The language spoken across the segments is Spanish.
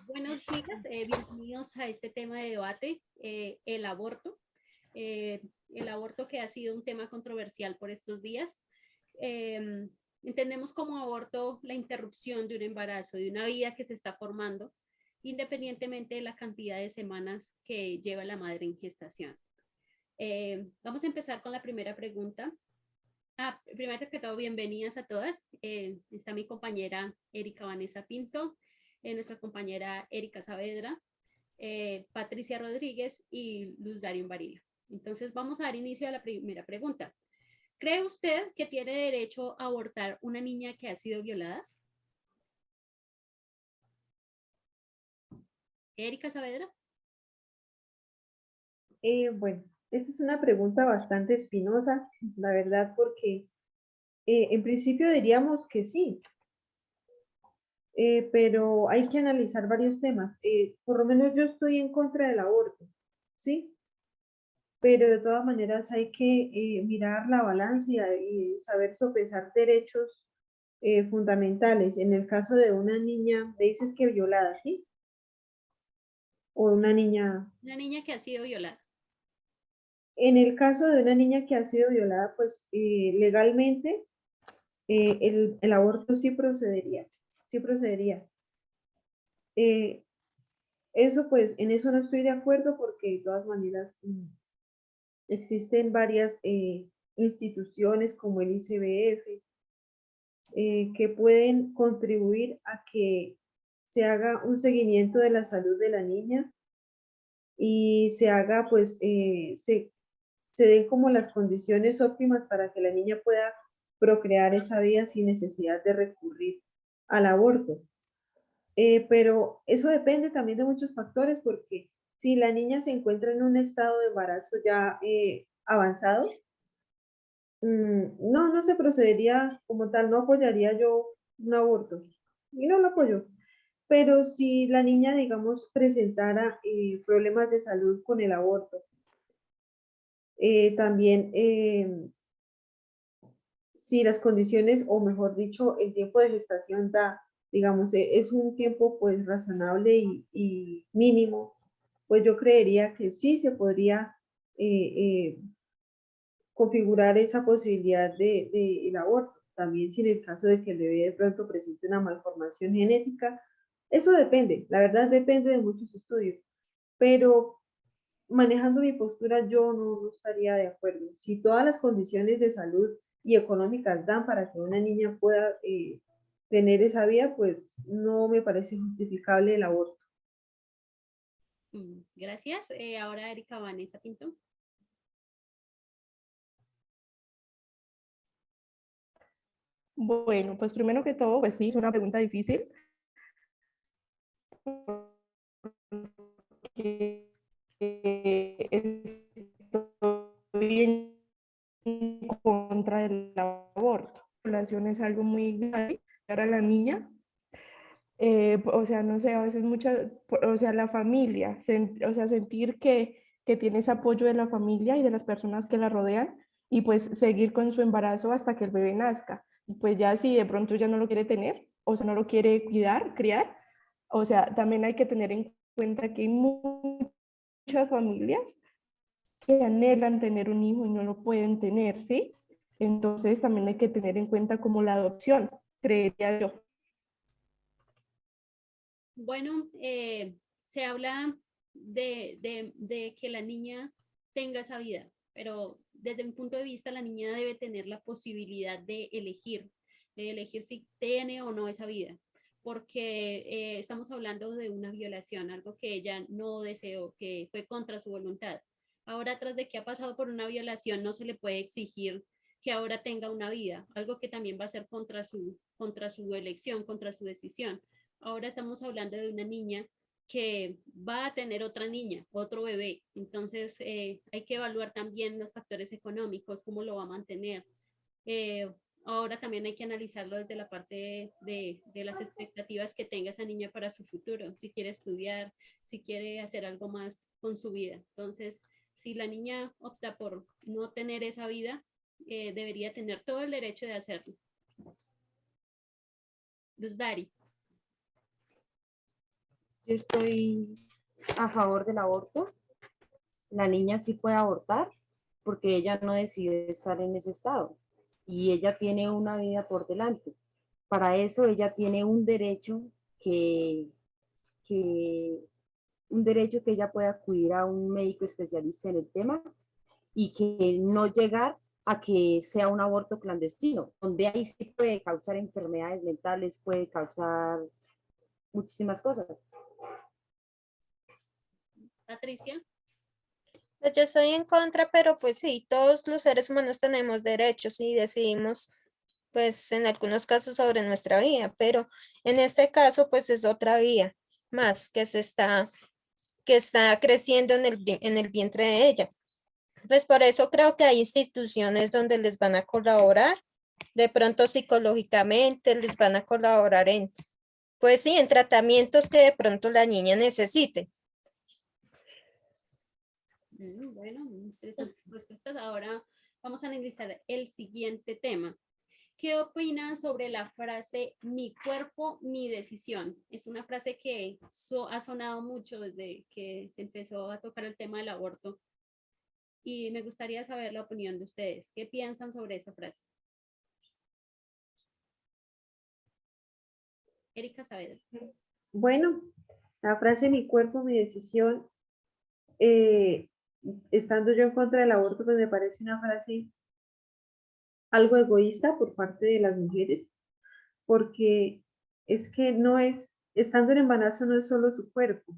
Buenos días, bienvenidos a este tema de debate, el aborto. El aborto que ha sido un tema controversial por estos días. Eh, Entendemos como aborto la interrupción de un embarazo, de una vida que se está formando, independientemente de la cantidad de semanas que lleva la madre en gestación. Vamos a empezar con la primera pregunta. Primero que todo, bienvenidas a todas. Está mi compañera Erika Vanessa Pinto, nuestra compañera Erika Saavedra, Patricia Rodríguez y Luz Darío Varila. Entonces vamos a dar inicio a la primera pregunta. ¿Cree usted que tiene derecho a abortar una niña que ha sido violada? Erika Saavedra. Bueno, esta es una pregunta bastante espinosa, la verdad, porque en principio diríamos que sí, pero hay que analizar varios temas. Por lo menos yo estoy en contra del aborto, ¿sí? Pero de todas maneras hay que mirar la balanza y saber sopesar derechos fundamentales. En el caso de una niña, me dices que violada, ¿sí? O una niña. Una niña que ha sido violada. En el caso de una niña que ha sido violada, pues legalmente el aborto sí procedería, sí procedería. Eh, Eso pues, en eso no estoy de acuerdo porque de todas maneras existen varias instituciones como el ICBF que pueden contribuir a que se haga un seguimiento de la salud de la niña y se haga pues, se den como las condiciones óptimas para que la niña pueda procrear esa vida sin necesidad de recurrir al aborto. Pero eso depende también de muchos factores, porque si la niña se encuentra en un estado de embarazo ya avanzado, no se procedería como tal, no apoyaría yo un aborto y no lo apoyo. Pero si la niña, digamos, presentara problemas de salud con el aborto, también si las condiciones, o mejor dicho, el tiempo de gestación da, digamos, es un tiempo pues razonable y mínimo, pues yo creería que sí se podría eh, configurar esa posibilidad de el aborto. También si en el caso de que el bebé de pronto presente una malformación genética, eso depende, la verdad depende de muchos estudios, pero manejando mi postura, yo no estaría de acuerdo. Si todas las condiciones de salud y económicas dan para que una niña pueda tener esa vida, pues no me parece justificable el aborto. Gracias. Ahora Erika Vanessa Pinto. Bueno, pues primero que todo, pues sí, es una pregunta difícil. Estoy en contra del aborto. La violación es algo muy grave para la niña. O sea, no sé, a veces o sea, la familia, o sea, sentir que tienes apoyo de la familia y de las personas que la rodean y pues seguir con su embarazo hasta que el bebé nazca. Y pues ya si de pronto ya no lo quiere tener, o sea, no lo quiere cuidar, criar, o sea, también hay que tener en cuenta que hay muchas familias que anhelan tener un hijo y no lo pueden tener, ¿sí? Entonces también hay que tener en cuenta como la adopción, creería yo. Bueno, se habla de que la niña tenga esa vida, pero desde mi punto de vista la niña debe tener la posibilidad de elegir si tiene o no esa vida, porque estamos hablando de una violación, algo que ella no deseó, que fue contra su voluntad. Ahora, tras de que ha pasado por una violación, no se le puede exigir que ahora tenga una vida, algo que también va a ser contra su elección, contra su decisión. Ahora estamos hablando de una niña que va a tener otra niña, otro bebé. Entonces hay que evaluar también los factores económicos, cómo lo va a mantener. Eh, Ahora también hay que analizarlo desde la parte de las expectativas que tenga esa niña para su futuro, si quiere estudiar, si quiere hacer algo más con su vida. Entonces, si la niña opta por no tener esa vida, debería tener todo el derecho de hacerlo. Luz Dari. Yo estoy a favor del aborto. La niña sí puede abortar porque ella no decide estar en ese estado y ella tiene una vida por delante. Para eso ella tiene un derecho que, que un derecho que ella pueda acudir a un médico especialista en el tema y que no llegar a que sea un aborto clandestino, donde ahí sí puede causar enfermedades mentales, puede causar muchísimas cosas. Patricia. Pues yo estoy en contra, pero pues sí, todos los seres humanos tenemos derechos y decidimos, pues en algunos casos sobre nuestra vida, pero en este caso pues es otra vía más que está creciendo en el vientre de ella. Pues por eso creo que hay instituciones donde les van a colaborar, de pronto psicológicamente les van a colaborar en, pues sí, en tratamientos que de pronto la niña necesite. Bueno, interesantes respuestas. Ahora vamos a analizar el siguiente tema. ¿Qué opinan sobre la frase mi cuerpo, mi decisión? Es una frase que ha sonado mucho desde que se empezó a tocar el tema del aborto. Y me gustaría saber la opinión de ustedes. ¿Qué piensan sobre esa frase? Erika Saavedra. Bueno, la frase mi cuerpo, mi decisión, estando yo en contra del aborto, pues me parece una frase algo egoísta por parte de las mujeres, porque es que no es, estando en embarazo no es solo su cuerpo,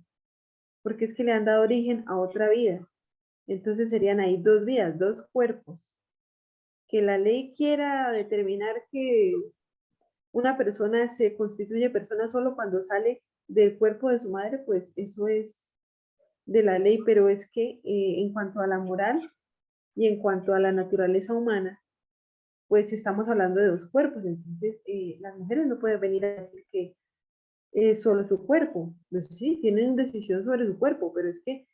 porque es que le han dado origen a otra vida. Entonces serían ahí dos vidas, dos cuerpos. Que la ley quiera determinar que una persona se constituye persona solo cuando sale del cuerpo de su madre, pues eso es de la ley, pero es que en cuanto a la moral y en cuanto a la naturaleza humana, pues estamos hablando de dos cuerpos, entonces las mujeres no pueden venir a decir que solo su cuerpo, pues sí, tienen decisión sobre su cuerpo, pero es que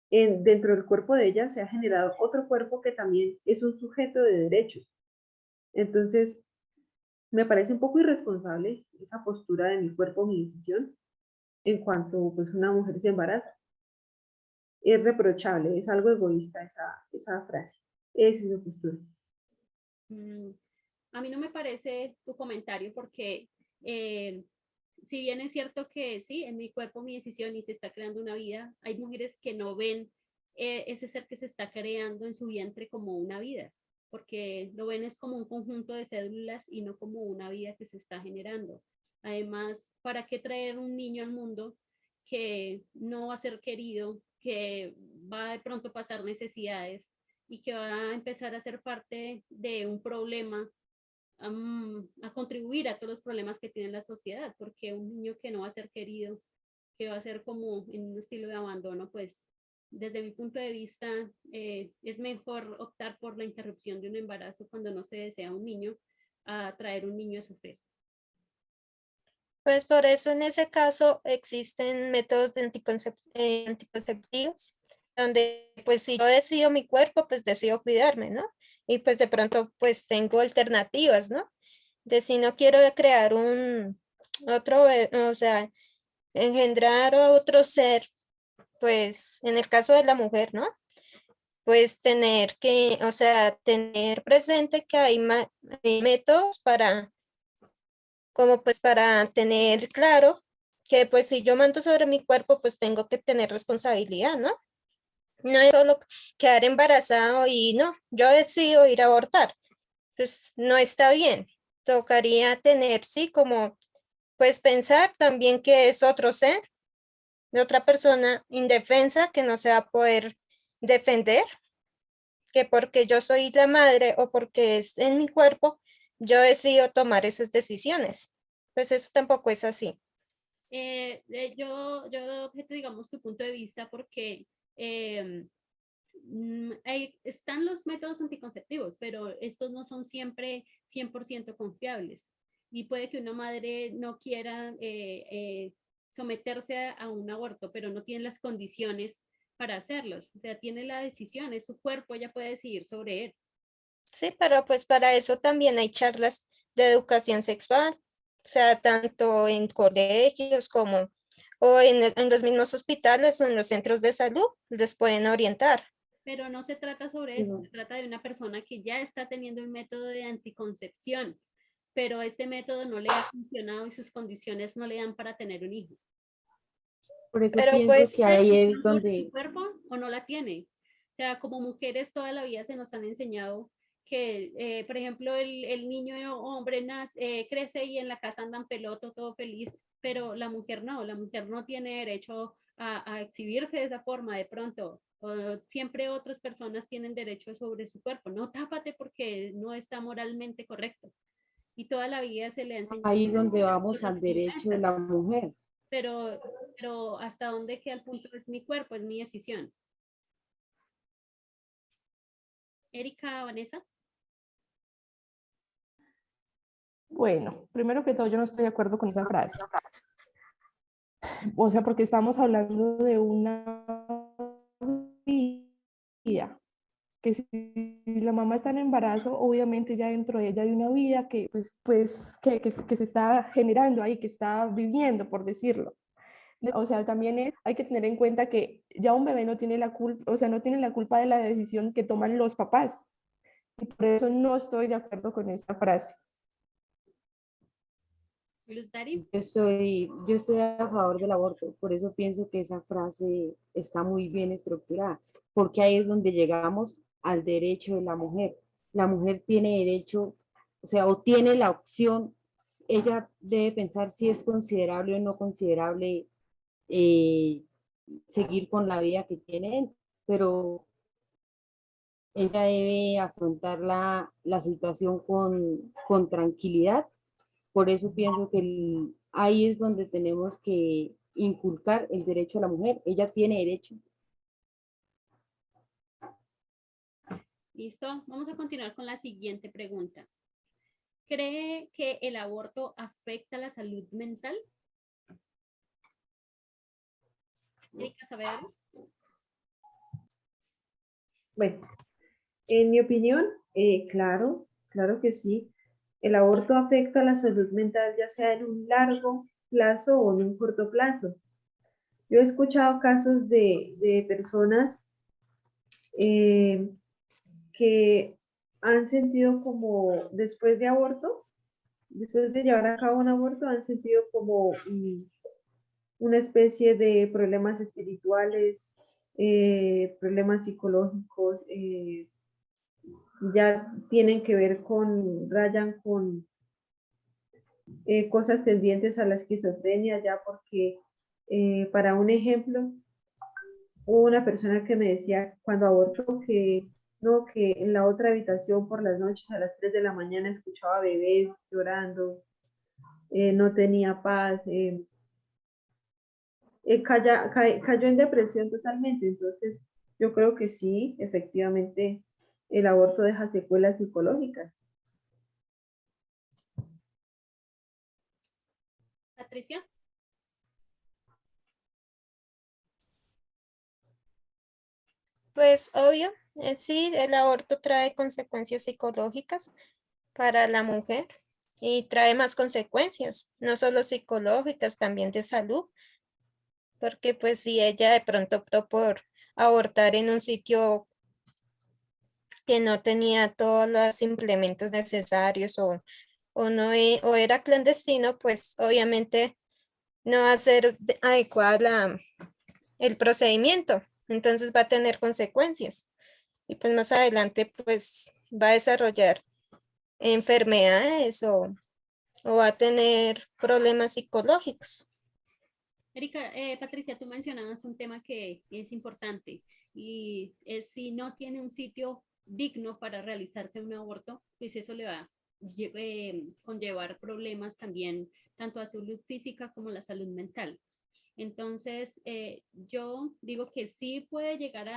dentro del cuerpo de ella se ha generado otro cuerpo que también es un sujeto de derechos. Entonces, me parece un poco irresponsable esa postura de mi cuerpo, mi decisión, en cuanto pues una mujer se embaraza. Es reprochable, es algo egoísta esa frase. Esa es mi postura. A mí no me parece tu comentario porque si bien es cierto que sí, en mi cuerpo, mi decisión y se está creando una vida, hay mujeres que no ven ese ser que se está creando en su vientre como una vida, porque lo ven es como un conjunto de células y no como una vida que se está generando. Además, ¿para qué traer un niño al mundo que no va a ser querido, que va de pronto a pasar necesidades y que va a empezar a ser parte de un problema, a contribuir a todos los problemas que tiene la sociedad? Porque un niño que no va a ser querido, que va a ser como en un estilo de abandono, pues desde mi punto de vista es mejor optar por la interrupción de un embarazo cuando no se desea un niño a traer un niño a sufrir. Pues por eso en ese caso existen métodos de anticonceptivos, donde pues si yo decido mi cuerpo, pues decido cuidarme, ¿no? Y pues de pronto pues tengo alternativas, ¿no? De si no quiero crear un otro, o sea, engendrar otro ser, pues en el caso de la mujer, ¿no? Pues tener que, o sea, tener presente que hay métodos para como pues para tener claro que pues si yo mando sobre mi cuerpo, pues tengo que tener responsabilidad, ¿no? No es solo quedar embarazado y no, yo decido ir a abortar, pues no está bien. Tocaría tener, sí, como pues pensar también que es otro ser, de otra persona indefensa que no se va a poder defender, que porque yo soy la madre o porque es en mi cuerpo, yo decido tomar esas decisiones. Pues eso tampoco es así. Yo objeto, digamos, tu punto de vista porque están los métodos anticonceptivos, pero estos no son siempre 100% confiables. Y puede que una madre no quiera someterse a un aborto, pero no tiene las condiciones para hacerlos. O sea, tiene la decisión, es su cuerpo, ella puede decidir sobre él. Sí, pero pues para eso también hay charlas de educación sexual, o sea, tanto en colegios como o en los mismos hospitales o en los centros de salud les pueden orientar. Pero no se trata sobre eso, Ujú. se trata de una persona que ya está teniendo un método de anticoncepción, pero este método no le ha funcionado y sus condiciones no le dan para tener un hijo. Por eso Pero pienso pues que ¿Tiene ahí es decisión sobre su donde, cuerpo o no la tiene? O sea, como mujeres toda la vida se nos han enseñado que, por ejemplo, el niño hombre crece y en la casa andan peloto, todo feliz, pero la mujer no tiene derecho a exhibirse de esa forma de pronto. O siempre otras personas tienen derecho sobre su cuerpo. No, tápate porque no está moralmente correcto. Y toda la vida se le ha enseñado ahí es donde vamos cosas al derecho de inversas, la mujer. pero, pero hasta dónde queda el punto es mi cuerpo, es mi decisión. Erika, Vanessa, Bueno, primero que todo, yo no estoy de acuerdo con esa frase. O sea, porque estamos hablando de una vida, que si la mamá está en embarazo, obviamente ya dentro de ella hay una vida que, que se está generando ahí, que está viviendo, por decirlo. O sea, también hay que tener en cuenta que ya un bebé no tiene la culpa, o sea, no tiene la culpa de la decisión que toman los papás. Y por eso no estoy de acuerdo con esta frase. Luz Dari, Yo estoy a favor del aborto, por eso pienso que esa frase está muy bien estructurada, porque ahí es donde llegamos al derecho de la mujer. La mujer tiene derecho, o sea, o tiene la opción, ella debe pensar si es considerable o no considerable eh, seguir con la vida que tiene, pero ella debe afrontar la situación con tranquilidad. Por eso pienso que ahí es donde tenemos que inculcar el derecho a la mujer. Ella tiene derecho. listo. Vamos a continuar con la siguiente pregunta. ¿Cree que el aborto afecta la salud mental? Erika Saavedra. Bueno, en mi opinión, claro que sí. El aborto afecta a la salud mental, ya sea en un largo plazo o en un corto plazo. Yo he escuchado casos de personas eh, que han sentido como después de llevar a cabo un aborto, han sentido como una especie de problemas espirituales, problemas psicológicos, ya tienen que ver rayan con cosas tendientes a la esquizofrenia, ya porque, para un ejemplo, hubo una persona que me decía cuando abortó que no, que en la otra habitación por las noches a las 3 de la mañana escuchaba bebés llorando, no tenía paz, cayó en depresión totalmente. Entonces, yo creo que sí, efectivamente, el aborto deja secuelas psicológicas. Patricia. Pues obvio, sí, el aborto trae consecuencias psicológicas para la mujer y trae más consecuencias, no solo psicológicas, también de salud, porque pues si ella de pronto optó por abortar en un sitio que no tenía todos los implementos necesarios o no o era clandestino, pues obviamente no va a ser adecuada el procedimiento, entonces va a tener consecuencias y pues más adelante pues va a desarrollar enfermedades o va a tener problemas psicológicos. Erika, Patricia, tú mencionabas un tema que es importante y es si no tiene un sitio digno para realizarse un aborto, pues eso le va a conllevar problemas también, tanto a salud física como a la salud mental. Entonces, yo digo que sí puede llegar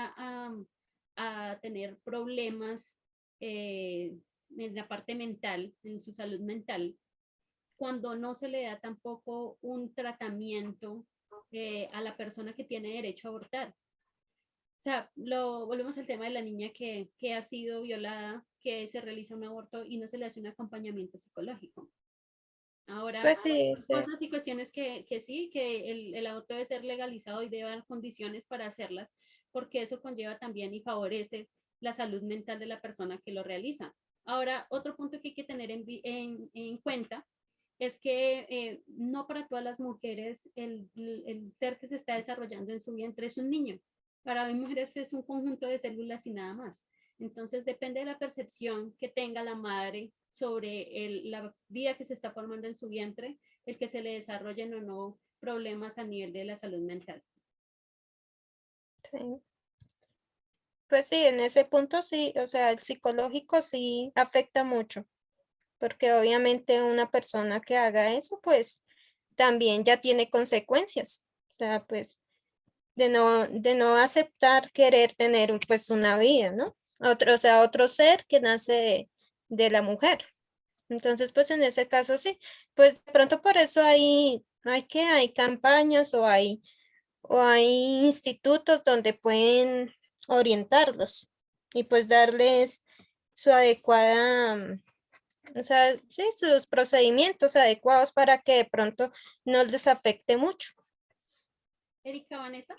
a tener problemas en la parte mental, en su salud mental, cuando no se le da tampoco un tratamiento a la persona que tiene derecho a abortar. O sea, volvemos al tema de la niña que ha sido violada, que se realiza un aborto y no se le hace un acompañamiento psicológico. Ahora, Pues sí, sí. cosas y cuestiones que sí, que el aborto debe ser legalizado y debe haber condiciones para hacerlas, porque eso conlleva también y favorece la salud mental de la persona que lo realiza. Ahora, otro punto que hay que tener en cuenta es que no para todas las mujeres el ser que se está desarrollando en su vientre es un niño. Para mujeres es un conjunto de células y nada más. Entonces depende de la percepción que tenga la madre sobre la vida que se está formando en su vientre, el que se le desarrollen o no problemas a nivel de la salud mental. Sí. Pues sí, en ese punto sí, o sea, el psicológico sí afecta mucho, porque obviamente una persona que haga eso, pues también ya tiene consecuencias. O sea, pues de no aceptar querer tener pues una vida, ¿no? Otro, o sea, otro ser que nace de la mujer. Entonces, pues en ese caso sí, pues de pronto por eso hay campañas o hay institutos donde pueden orientarlos y pues darles su adecuada, o sea, sí, sus procedimientos adecuados para que de pronto no les afecte mucho. Erika, Vanessa.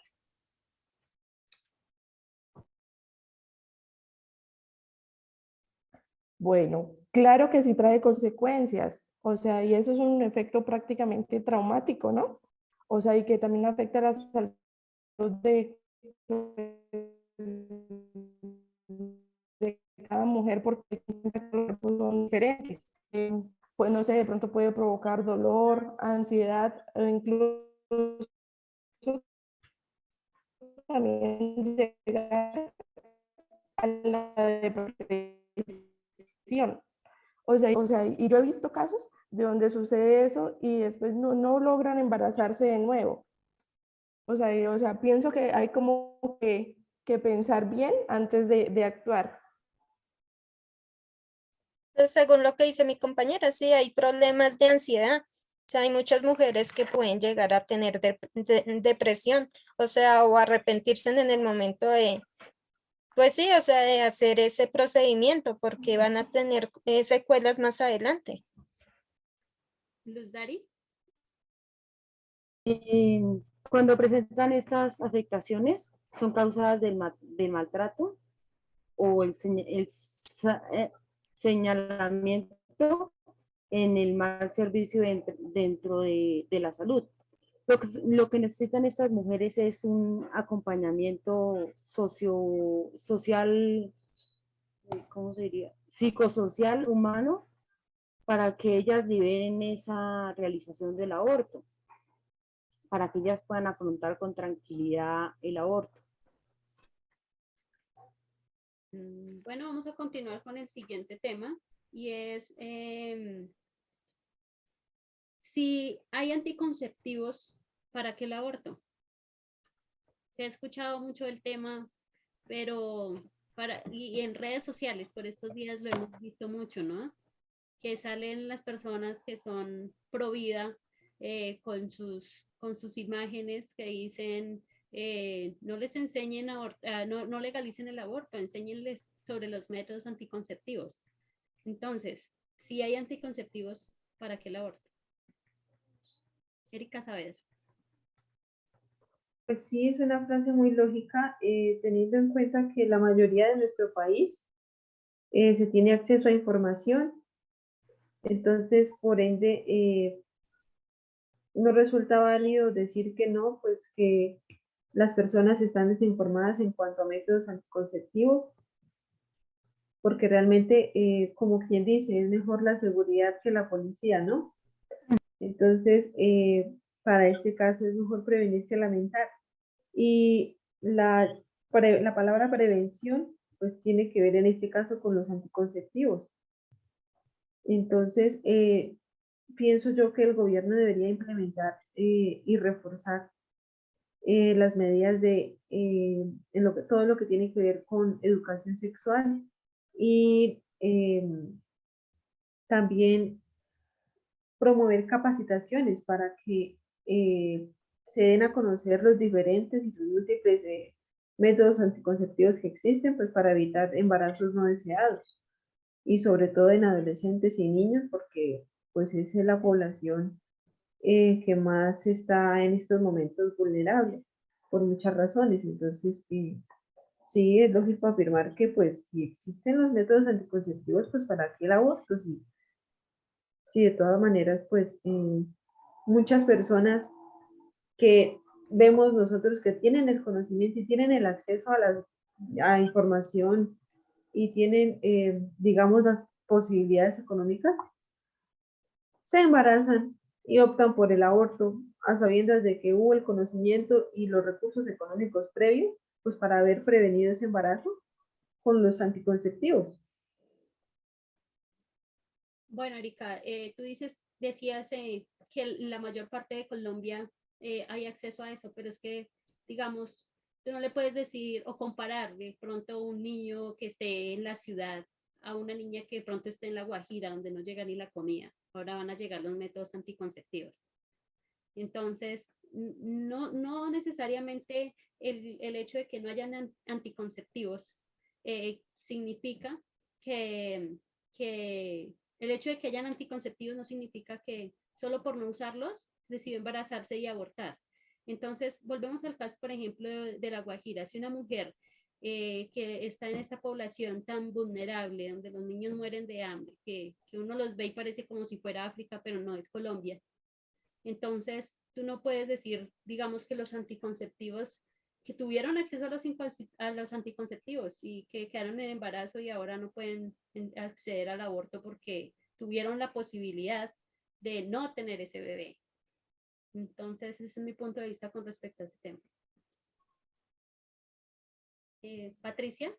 Bueno, claro que sí trae consecuencias, o sea, y eso es un efecto prácticamente traumático, ¿no? O sea, y que también afecta a la salud de cada mujer porque los cuerpos son diferentes. Pues no sé, de pronto puede provocar dolor, ansiedad o incluso también llegar a la depresión. O sea, y yo he visto casos de donde sucede eso y después no logran embarazarse de nuevo. O sea, pienso que hay como que pensar bien antes de actuar. Pues, según lo que dice mi compañera, sí, hay problemas de ansiedad. O sea, hay muchas mujeres que pueden llegar a tener depresión, o sea, o arrepentirse en el momento de, pues sí, o sea, de hacer ese procedimiento porque van a tener secuelas más adelante. Luz Dari. Eh, Cuando presentan estas afectaciones, son causadas del maltrato o señalamiento en el mal servicio dentro de la salud. Lo que necesitan estas mujeres es un acompañamiento social, ¿cómo se diría? Psicosocial, humano, para que ellas liberen esa realización del aborto, para que ellas puedan afrontar con tranquilidad el aborto. Bueno, vamos a continuar con el siguiente tema y es si hay anticonceptivos, ¿para qué el aborto? Se ha escuchado mucho el tema, pero y en redes sociales, por estos días lo hemos visto mucho, ¿no? Que salen las personas que son pro vida con sus imágenes que dicen no les enseñen no legalicen el aborto, enséñenles sobre los métodos anticonceptivos. Entonces, si hay anticonceptivos, ¿para qué el aborto? Erika Saavedra. Pues sí, es una frase muy lógica, teniendo en cuenta que la mayoría de nuestro país se tiene acceso a información, entonces, por ende, no resulta válido decir que no, pues que las personas están desinformadas en cuanto a métodos anticonceptivos, porque realmente, como quien dice, es mejor la seguridad que la policía, ¿no? Entonces, para este caso es mejor prevenir que lamentar. Y la palabra prevención, pues tiene que ver en este caso con los anticonceptivos. Entonces, pienso yo que el gobierno debería implementar y reforzar las medidas todo lo que tiene que ver con educación sexual y también promover capacitaciones para que se den a conocer los diferentes y los múltiples métodos anticonceptivos que existen, pues para evitar embarazos no deseados y sobre todo en adolescentes y niños, porque pues es la población que más está en estos momentos vulnerable por muchas razones. Entonces, sí, es lógico afirmar que pues si existen los métodos anticonceptivos, pues para qué el aborto, si de todas maneras pues muchas personas que vemos nosotros que tienen el conocimiento y tienen el acceso a información y tienen, digamos, las posibilidades económicas, se embarazan y optan por el aborto a sabiendas de que hubo el conocimiento y los recursos económicos previos, pues para haber prevenido ese embarazo con los anticonceptivos. Bueno, Erika, tú decías que la mayor parte de Colombia hay acceso a eso, pero es que, digamos, tú no le puedes decir o comparar de pronto un niño que esté en la ciudad a una niña que de pronto esté en la Guajira, donde no llega ni la comida. Ahora van a llegar los métodos anticonceptivos. Entonces, no necesariamente el hecho de que no hayan anticonceptivos significa que el hecho de que hayan anticonceptivos no significa que solo por no usarlos decidió embarazarse y abortar. Entonces, volvemos al caso, por ejemplo, de la Guajira. Si una mujer que está en esta población tan vulnerable, donde los niños mueren de hambre, que uno los ve y parece como si fuera África, pero no, es Colombia. Entonces, tú no puedes decir, digamos, que los anticonceptivos, que tuvieron acceso a los anticonceptivos y que quedaron en embarazo y ahora no pueden acceder al aborto porque tuvieron la posibilidad de no tener ese bebé. Entonces, ese es mi punto de vista con respecto a ese tema. Patricia.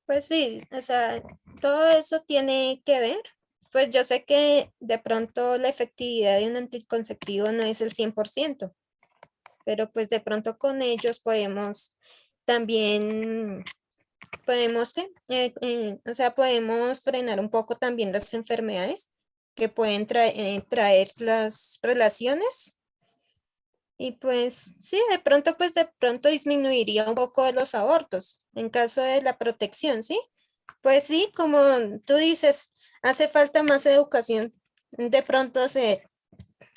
Pues sí, o sea, todo eso tiene que ver. Pues yo sé que de pronto la efectividad de un anticonceptivo no es el 100%, pero pues de pronto con ellos podemos también, podemos, ¿qué? O sea, podemos frenar un poco también las enfermedades que pueden traer las relaciones. Y pues sí, pues de pronto disminuiría un poco de los abortos en caso de la protección, ¿sí? Pues sí, como tú dices, hace falta más educación de pronto hacer,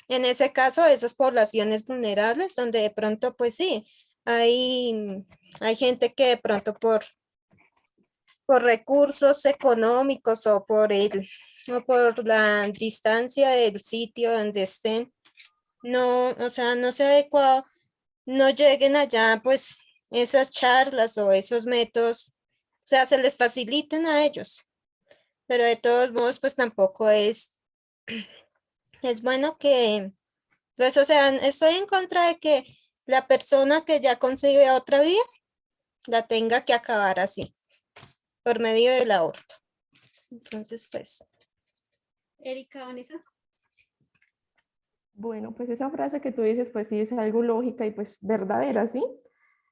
en ese caso, esas poblaciones vulnerables donde de pronto, pues sí, hay gente que de pronto por recursos económicos o por la distancia del sitio donde estén, no, o sea, no sea adecuado, no lleguen allá, pues esas charlas o esos métodos, o sea, se les faciliten a ellos, pero de todos modos, pues tampoco es bueno que, pues, o sea, estoy en contra de que la persona que ya concibe otra vida la tenga que acabar así, por medio del aborto. Entonces, pues, Erika, Vanessa. Bueno, pues esa frase que tú dices, pues sí es algo lógica y pues verdadera, ¿sí?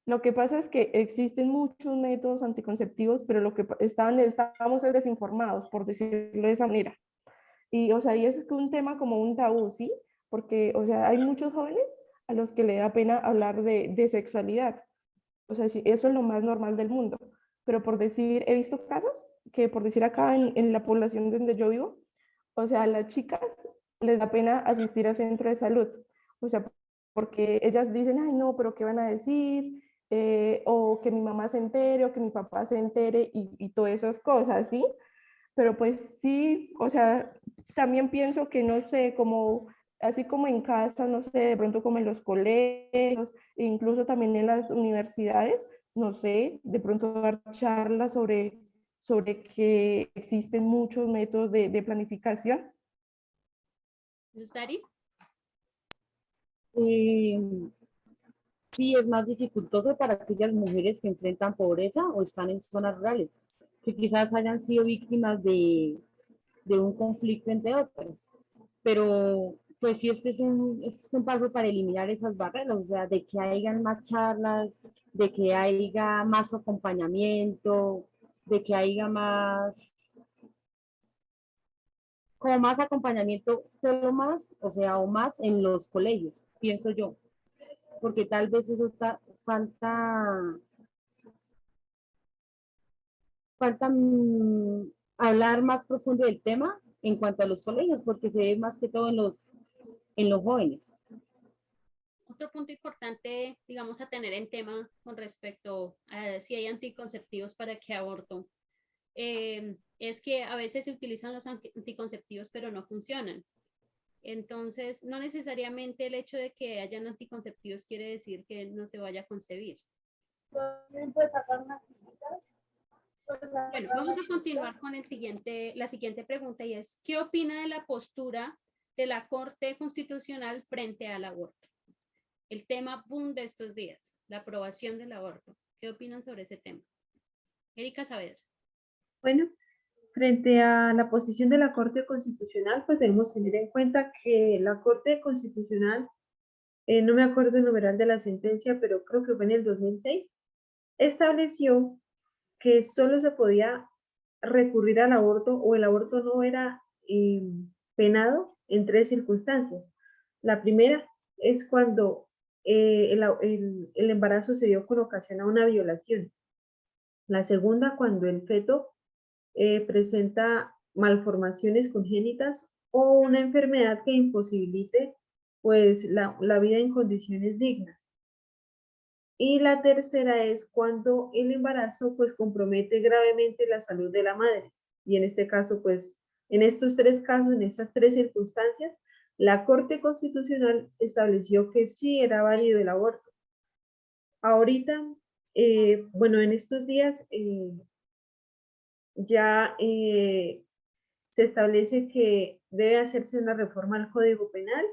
Lo que pasa es que existen muchos métodos anticonceptivos, pero lo que estamos desinformados, por decirlo de esa manera. Y, o sea, y es un tema como un tabú, ¿sí? Porque, o sea, hay muchos jóvenes a los que le da pena hablar de sexualidad. O sea, sí, eso es lo más normal del mundo. Pero por decir, he visto casos que, por decir acá en la población donde yo vivo, o sea, a las chicas les da pena asistir al centro de salud. O sea, porque ellas dicen, ay, no, pero ¿qué van a decir? O que mi mamá se entere, o que mi papá se entere, y todas esas cosas, ¿sí? Pero pues sí, o sea, también pienso que no sé, como así como en casa, no sé, de pronto como en los colegios, e incluso también en las universidades, no sé, de pronto dar charlas sobre que existen muchos métodos de planificación. Yustari. Eh, sí, es más dificultoso para aquellas mujeres que enfrentan pobreza o están en zonas rurales, que quizás hayan sido víctimas de un conflicto entre otras. Pero pues sí, este es un paso para eliminar esas barreras, o sea, de que hayan más charlas, de que haya más acompañamiento, de que haya más, como más acompañamiento, solo más, o sea, o más en los colegios, pienso yo, porque tal vez eso falta hablar más profundo del tema en cuanto a los colegios, porque se ve más que todo en los jóvenes. Otro punto importante, digamos, a tener en tema con respecto a si hay anticonceptivos para qué aborto, es que a veces se utilizan los anticonceptivos pero no funcionan. Entonces, no necesariamente el hecho de que hayan anticonceptivos quiere decir que no se vaya a concebir. Bueno, vamos a continuar con la siguiente pregunta y es, ¿qué opina de la postura de la Corte Constitucional frente al aborto? El tema boom de estos días, la aprobación del aborto. ¿Qué opinan sobre ese tema? Erika Saavedra. Bueno, frente a la posición de la Corte Constitucional, pues debemos tener en cuenta que la Corte Constitucional, no me acuerdo el numeral de la sentencia, pero creo que fue en el 2006, estableció que solo se podía recurrir al aborto o el aborto no era penado en 3 circunstancias. La primera es cuando el embarazo se dio con ocasión a una violación. La segunda, cuando el feto presenta malformaciones congénitas o una enfermedad que imposibilite pues la vida en condiciones dignas. Y la tercera es cuando el embarazo pues compromete gravemente la salud de la madre. Y en este caso pues en estos 3 casos, en estas 3 circunstancias, la Corte Constitucional estableció que sí era válido el aborto. Ahorita, bueno, en estos días ya se establece que debe hacerse una reforma al Código Penal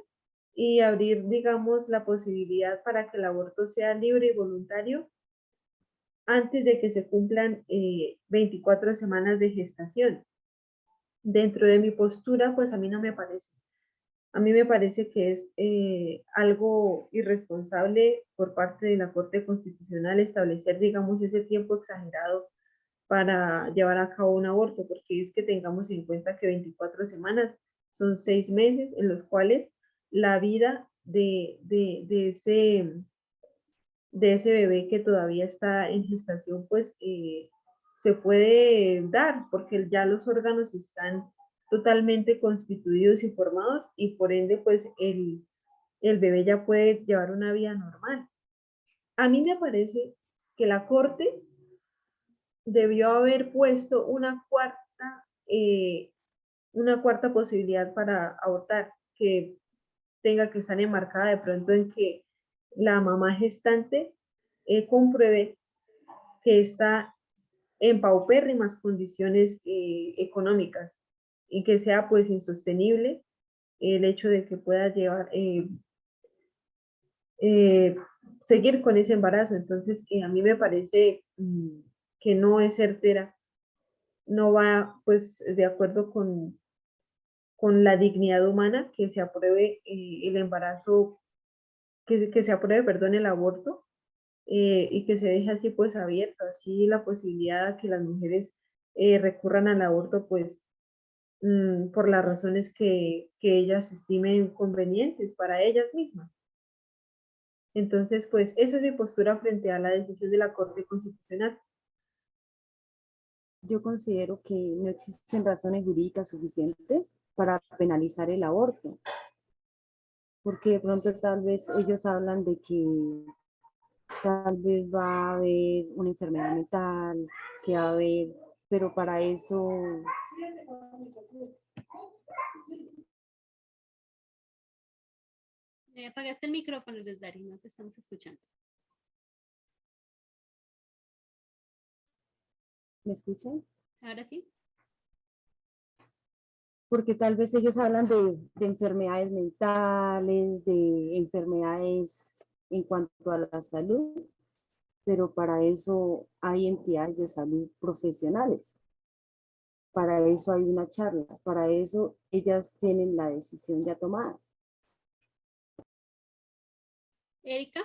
y abrir, digamos, la posibilidad para que el aborto sea libre y voluntario antes de que se cumplan 24 semanas de gestación. Dentro de mi postura, pues a mí no me parece. A mí me parece que es algo irresponsable por parte de la Corte Constitucional establecer, digamos, ese tiempo exagerado para llevar a cabo un aborto, porque es que tengamos en cuenta que 24 semanas son 6 meses en los cuales la vida de ese bebé que todavía está en gestación, pues se puede dar, porque ya los órganos están totalmente constituidos y formados y por ende, pues el bebé ya puede llevar una vida normal. A mí me parece que la Corte debió haber puesto una cuarta posibilidad para abortar, que tenga que estar enmarcada de pronto en que la mamá gestante compruebe que está en paupérrimas condiciones económicas y que sea pues insostenible el hecho de que pueda llevar, seguir con ese embarazo. Entonces, a mí me parece que no es certera, no va pues de acuerdo con la dignidad humana que se apruebe el embarazo, que se apruebe, perdón, el aborto y que se deje así pues abierto, así la posibilidad de que las mujeres recurran al aborto pues por las razones que ellas estimen convenientes para ellas mismas. Entonces, pues esa es mi postura frente a la decisión de la Corte Constitucional. Yo considero que no existen razones jurídicas suficientes para penalizar el aborto, porque de pronto tal vez ellos hablan de que tal vez va a haber una enfermedad mental, que va a haber, pero para eso Apagaste el micrófono, Luz Dari, no te estamos escuchando. ¿me escuchan? Ahora sí. Porque tal vez ellos hablan de enfermedades mentales, de enfermedades en cuanto a la salud, pero para eso hay entidades de salud profesionales. Para eso hay una charla, para eso ellas tienen la decisión ya tomada. Erika.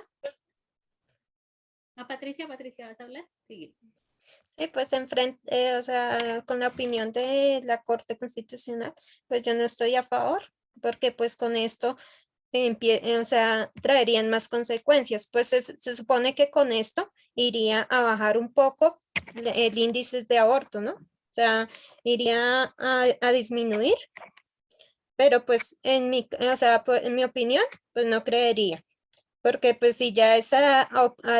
Patricia, ¿vas a hablar? Sí. Sí, pues o sea, con la opinión de la Corte Constitucional, pues yo no estoy a favor, porque pues con esto o sea, traerían más consecuencias. Pues se supone que con esto iría a bajar un poco el índice de aborto, ¿no? sea, iría a disminuir, pero pues o sea, en mi opinión, pues no creería, porque pues si ya es a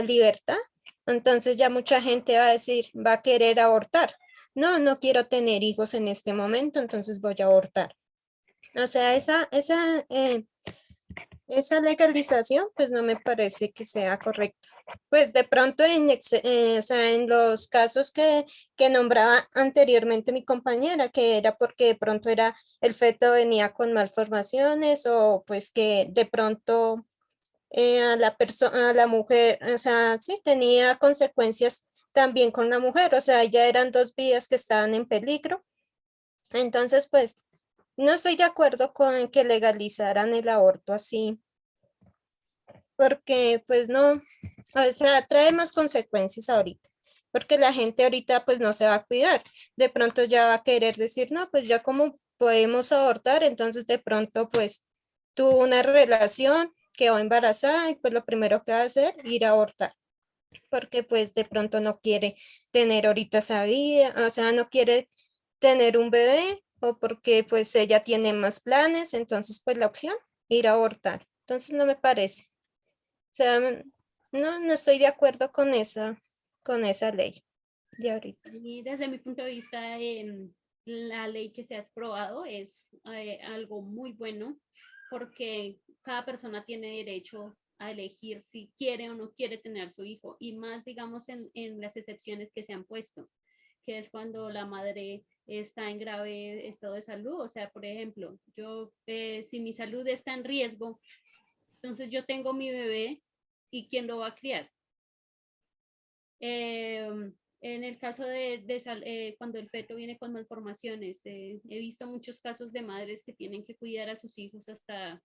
libertad, entonces ya mucha gente va a decir, va a querer abortar. No, no quiero tener hijos en este momento, entonces voy a abortar. O sea, esa legalización, pues no me parece que sea correcta. Pues de pronto o sea, en los casos que nombraba anteriormente mi compañera, que era porque de pronto el feto venía con malformaciones o pues que de pronto a la mujer, o sea, sí, tenía consecuencias también con la mujer, o sea, ya eran dos vidas que estaban en peligro. Entonces, pues, no estoy de acuerdo con que legalizaran el aborto así, porque pues no, o sea, trae más consecuencias ahorita, porque la gente ahorita pues no se va a cuidar. De pronto ya va a querer decir, no, pues ya como podemos abortar, entonces de pronto pues tuvo una relación, quedó embarazada y pues lo primero que va a hacer, ir a abortar, porque pues de pronto no quiere tener ahorita esa vida, o sea, no quiere tener un bebé o porque pues ella tiene más planes, entonces pues la opción, ir a abortar. Entonces no me parece. O sea, no, no estoy de acuerdo con esa ley de ahorita. Y desde mi punto de vista, la ley que se ha aprobado es algo muy bueno porque cada persona tiene derecho a elegir si quiere o no quiere tener su hijo y más, digamos, en las excepciones que se han puesto, que es cuando la madre está en grave estado de salud. O sea, por ejemplo, yo, si mi salud está en riesgo, entonces yo tengo mi bebé y ¿quién lo va a criar? En el caso cuando el feto viene con malformaciones, he visto muchos casos de madres que tienen que cuidar a sus hijos hasta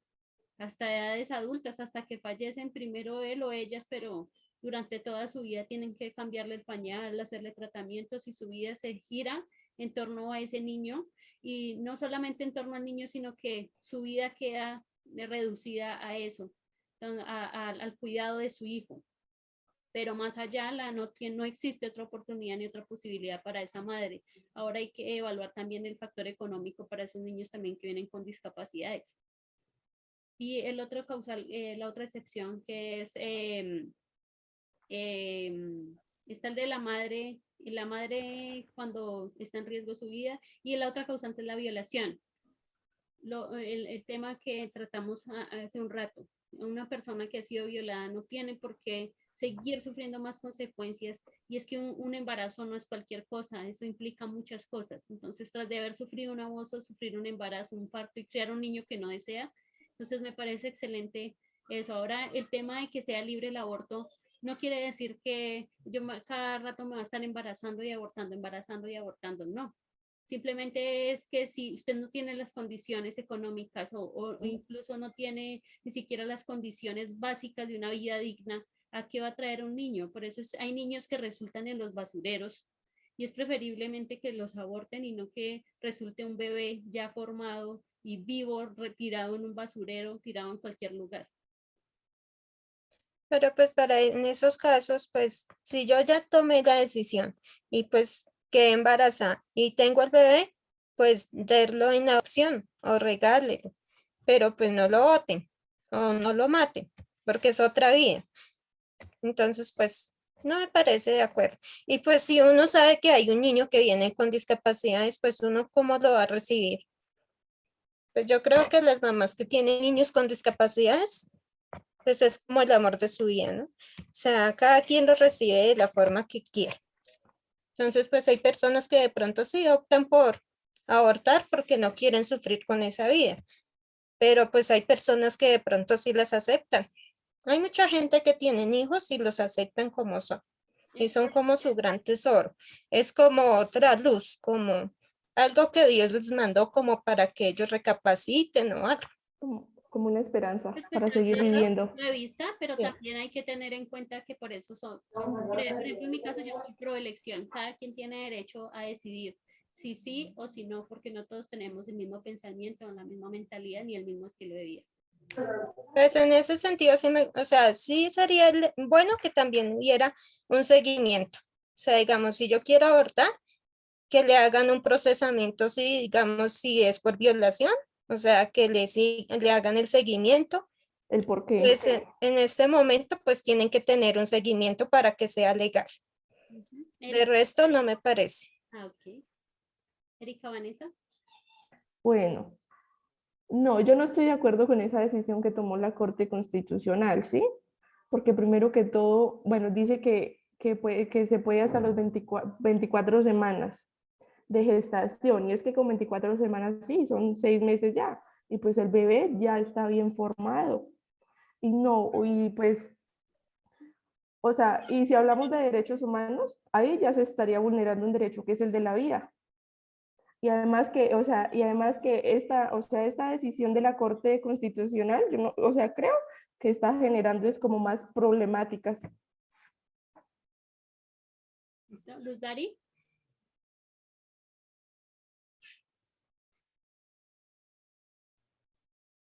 edades adultas, hasta que fallecen primero él o ellas, pero durante toda su vida tienen que cambiarle el pañal, hacerle tratamientos y su vida se gira en torno a ese niño y no solamente en torno al niño, sino que su vida queda reducida a eso, al cuidado de su hijo. Pero más allá no existe otra oportunidad ni otra posibilidad para esa madre. Ahora hay que evaluar también el factor económico para esos niños también que vienen con discapacidades. Y el otro causal, la otra excepción que es está el de la madre cuando está en riesgo su vida, y la otra causante es la violación. El tema que tratamos hace un rato, una persona que ha sido violada no tiene por qué seguir sufriendo más consecuencias, y es que un embarazo no es cualquier cosa, eso implica muchas cosas. Entonces, tras de haber sufrido un abuso, sufrir un embarazo, un parto y criar un niño que no desea, entonces me parece excelente eso. Ahora, el tema de que sea libre el aborto no quiere decir que yo cada rato me va a estar embarazando y abortando, no. Simplemente es que si usted no tiene las condiciones económicas o incluso no tiene ni siquiera las condiciones básicas de una vida digna, ¿a qué va a traer un niño? Por eso hay niños que resultan en los basureros y es preferiblemente que los aborten y no que resulte un bebé ya formado y vivo, retirado en un basurero, tirado en cualquier lugar. Pero pues en esos casos, pues si yo ya tomé la decisión y pues quedé embarazada y tengo el bebé, pues darlo en adopción o regálelo, pero pues no lo boten o no lo maten, porque es otra vida. Entonces, pues no me parece de acuerdo. Y pues si uno sabe que hay un niño que viene con discapacidades, pues uno cómo lo va a recibir. Pues yo creo que las mamás que tienen niños con discapacidades, pues es como el amor de su vida, ¿no? O sea, cada quien lo recibe de la forma que quiera. Entonces, pues hay personas que de pronto sí optan por abortar porque no quieren sufrir con esa vida, pero pues hay personas que de pronto sí las aceptan. Hay mucha gente que tienen hijos y los aceptan como son, y son como su gran tesoro. Es como otra luz, como algo que Dios les mandó como para que ellos recapaciten o algo. Como una esperanza para Respetando seguir otro viviendo. punto de vista, pero Sí. también hay que tener en cuenta que por eso por ejemplo, en mi caso yo soy pro elección, cada quien tiene derecho a decidir si sí o si no, porque no todos tenemos el mismo pensamiento, la misma mentalidad ni el mismo estilo de vida. Pues en ese sentido, sí o sea, sí sería bueno que también hubiera un seguimiento. O sea, digamos, si yo quiero abortar, que le hagan un procesamiento, si digamos, si es por violación, o sea, que le hagan el seguimiento. ¿El por qué? Pues en este momento, pues tienen que tener un seguimiento para que sea legal. Ujú. De resto, no me parece. Ok. Erika, Vanessa. Bueno, no, yo no estoy de acuerdo con esa decisión que tomó la Corte Constitucional, ¿sí? Porque primero que todo, bueno, dice que se puede hasta los 24 semanas de gestación, y es que con 24 semanas sí, son 6 meses ya, y pues el bebé ya está bien formado. Y no, y pues, o sea, y si hablamos de derechos humanos, ahí ya se estaría vulnerando un derecho que es el de la vida. Y además que, o sea, esta decisión de la Corte Constitucional, yo no, o sea, creo que está generando es como más problemáticas. ¿Listo? Luz Dari.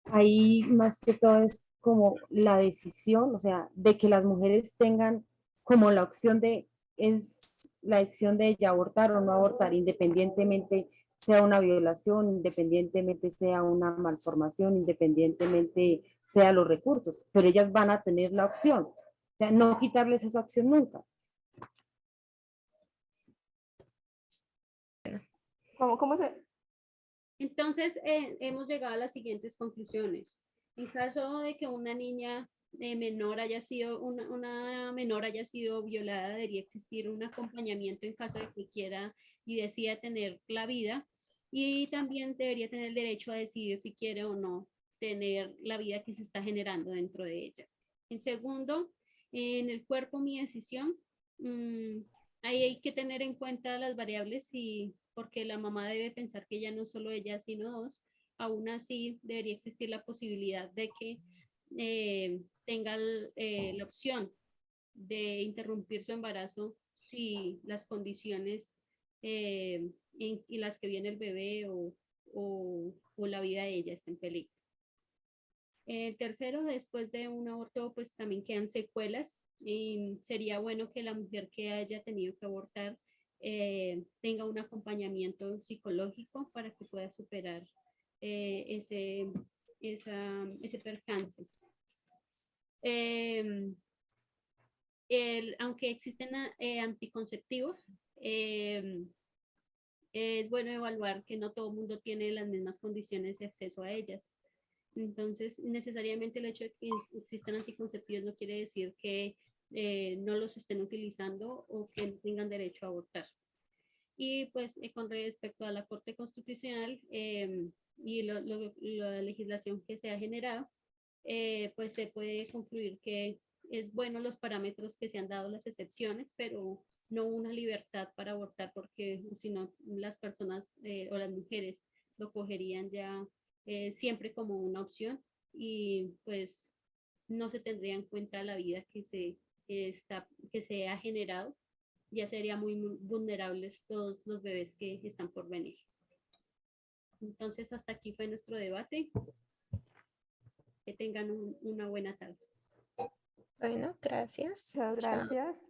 Ahí más que todo es como la decisión, o sea, de que las mujeres tengan como la opción de, es la decisión de ella abortar o no abortar, independientemente sea una violación, independientemente sea una malformación, independientemente sea los recursos, pero ellas van a tener la opción, o sea, no quitarles esa opción nunca. ¿Cómo se? Entonces, hemos llegado a las siguientes conclusiones. En caso de que una niña menor haya sido, una menor haya sido violada, debería existir un acompañamiento en caso de que quiera y decida tener la vida. Y también debería tener el derecho a decidir si quiere o no tener la vida que se está generando dentro de ella. En segundo, en el cuerpo, mi decisión. mm, Ahí hay que tener en cuenta las variables y porque la mamá debe pensar que ya no solo ella, sino dos. Aún así, debería existir la posibilidad de que tenga la opción de interrumpir su embarazo si las condiciones en las que viene el bebé o la vida de ella está en peligro. El tercero, después de un aborto, pues también quedan secuelas. Y sería bueno que la mujer que haya tenido que abortar tenga un acompañamiento psicológico para que pueda superar ese percance. Eh, Aunque existen anticonceptivos, es bueno evaluar que no todo el mundo tiene las mismas condiciones de acceso a ellas. Entonces, necesariamente el hecho de que existan anticonceptivos no quiere decir que no los estén utilizando o que no tengan derecho a abortar. Y pues con respecto a la Corte Constitucional y la legislación que se ha generado, pues se puede concluir que es bueno los parámetros que se han dado, las excepciones, pero no una libertad para abortar porque si no las personas o las mujeres lo cogerían ya siempre como una opción y pues no se tendría en cuenta la vida que se ha generado, ya serían muy vulnerables todos los bebés que están por venir. Entonces, hasta aquí fue nuestro debate. Que tengan una buena tarde. Bueno, gracias. Muchas Chao. gracias.